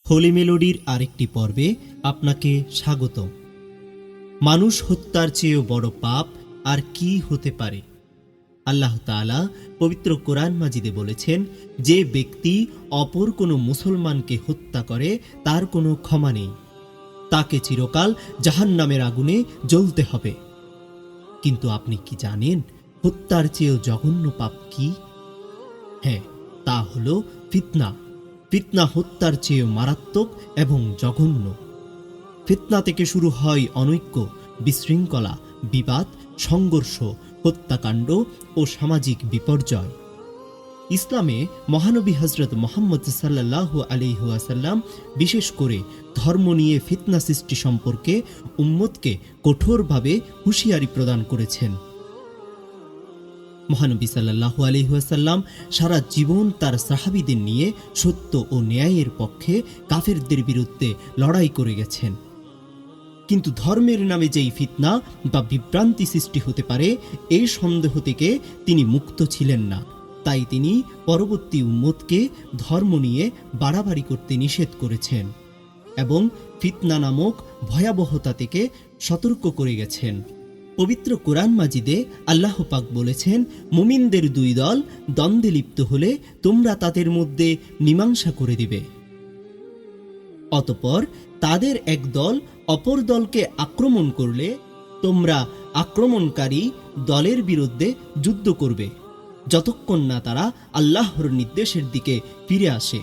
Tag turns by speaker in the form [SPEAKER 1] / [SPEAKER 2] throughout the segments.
[SPEAKER 1] হোলি মেলোডির আরেকটি পর্বে আপনাকে স্বাগতম। মানুষ হত্যার চেয়েও বড় পাপ আর কি হতে পারে? আল্লাহ তাআলা পবিত্র কোরআন মাজিদে বলেছেন, যে ব্যক্তি অপর কোনো মুসলমানকে হত্যা করে তার কোনো ক্ষমা নেই, তাকে চিরকাল জাহান্নামের আগুনে জ্বলতে হবে। কিন্তু আপনি কি জানেন হত্যার চেয়েও জঘন্য পাপ কি? হ্যাঁ, তা হলো ফিতনা। ফিতনা হত্যার চেয়েও মারাত্মক এবং জঘন্য। ফিতনা থেকে শুরু হয় অনৈক্য, বিশৃঙ্খলা, বিবাদ, সংঘর্ষ, হত্যাকাণ্ড ও সামাজিক বিপর্যয়। ইসলামে মহানবী হযরত মুহাম্মদ সাল্লাল্লাহু আলাইহি ওয়াসাল্লাম বিশেষ করে ধর্ম নিয়ে ফিতনা সৃষ্টি সম্পর্কে উম্মতকে কঠোরভাবে হুঁশিয়ারি প্রদান করেছেন। মহানবী সাল্লাল্লাহু আলাইহি ওয়াসাল্লাম সারা জীবন তার সাহাবীদের নিয়ে সত্য ও ন্যায়ের পক্ষে কাফেরদের বিরুদ্ধে লড়াই করে গেছেন। কিন্তু ধর্মের নামে যেই ফিতনা বা বিভ্রান্তি সৃষ্টি হতে পারে, এই সন্দেহ থেকে তিনি মুক্ত ছিলেন না। তাই তিনি পরবর্তী উম্মতকে ধর্ম নিয়ে বাড়াবাড়ি করতে নিষেধ করেছেন এবং ফিতনা নামক ভয়াবহতা থেকে সতর্ক করে গেছেন। পবিত্র কোরআন মাজিদে আল্লাহ পাক বলেছেন, মুমিনদের দুই দল দ্বন্দ্বে লিপ্ত হলে তোমরা তাদের মধ্যে মীমাংসা করে দিবে। অতঃপর তাদের এক দল অপর দলকে আক্রমণ করলে তোমরা আক্রমণকারী দলের বিরুদ্ধে যুদ্ধ করবে, যতক্ষণ না তারা আল্লাহর নির্দেশের দিকে ফিরে আসে।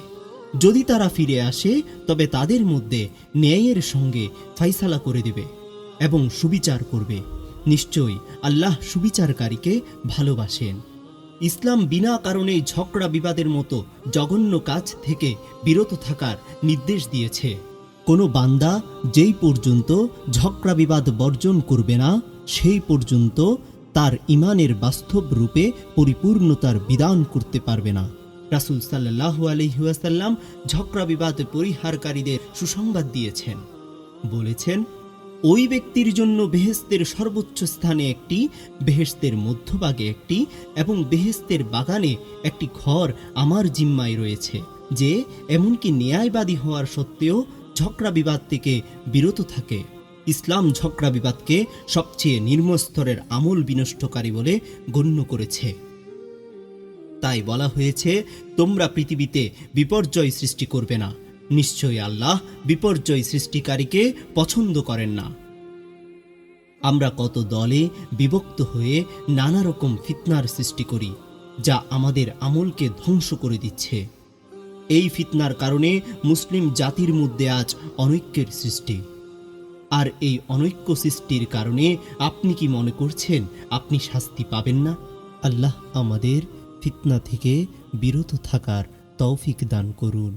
[SPEAKER 1] যদি তারা ফিরে আসে তবে তাদের মধ্যে ন্যায়ের সঙ্গে ফাইসালা করে দেবে এবং সুবিচার করবে। নিশ্চয়ই আল্লাহ সুবিচারকারীকে ভালোবাসেন। ইসলাম বিনা কারণে ঝগড়া বিবাদের মতো জঘন্য কাজ থেকে বিরত থাকার নির্দেশ দিয়েছে। কোনো বান্দা যেই পর্যন্ত ঝগড়া বিবাদ বর্জন করবে না, সেই পর্যন্ত তার ঈমানের বাস্তব রূপে পরিপূর্ণতার বিধান করতে পারবে না। রাসূল সাল্লাল্লাহু আলাইহি ওয়াসাল্লাম ঝগড়া বিবাদ পরিহারকারীদের সুসংবাদ দিয়েছেন। বলেছেন, ওই ব্যক্তির জন্য বেহেশতের সর্বোচ্চ স্থানে একটি, বেহেশতের মধ্যভাগে একটি এবং বেহেশতের বাগানে একটি ঘর আমার জিম্মায় রয়েছে, যে এমনকি ন্যায়বাদী হওয়ার সত্ত্বেও ঝগড়া বিবাদ থেকে বিরত থাকে। ইসলাম ঝগড়া বিবাদকে সবচেয়ে নিম্ন স্তরের আমল বিনষ্টকারী বলে গণ্য করেছে। তাই বলা হয়েছে, তোমরা পৃথিবীতে বিপর্যয় সৃষ্টি করবে না। নিশ্চয়ই আল্লাহ বিপর্যয় সৃষ্টিকারীকে পছন্দ করেন না। আমরা কত দলে বিভক্ত হয়ে নানা রকম ফিতনার সৃষ্টি করি, যা আমাদের আমলকে ধ্বংস করে দিচ্ছে। এই ফিতনার কারণে মুসলিম জাতির মধ্যে আজ অনৈক্যের সৃষ্টি। আর এই অনৈক্য সৃষ্টির কারণে আপনি কি মনে করছেন আপনি শাস্তি পাবেন না? আল্লাহ আমাদের ফিতনা থেকে বিরত থাকার তৌফিক দান করুন।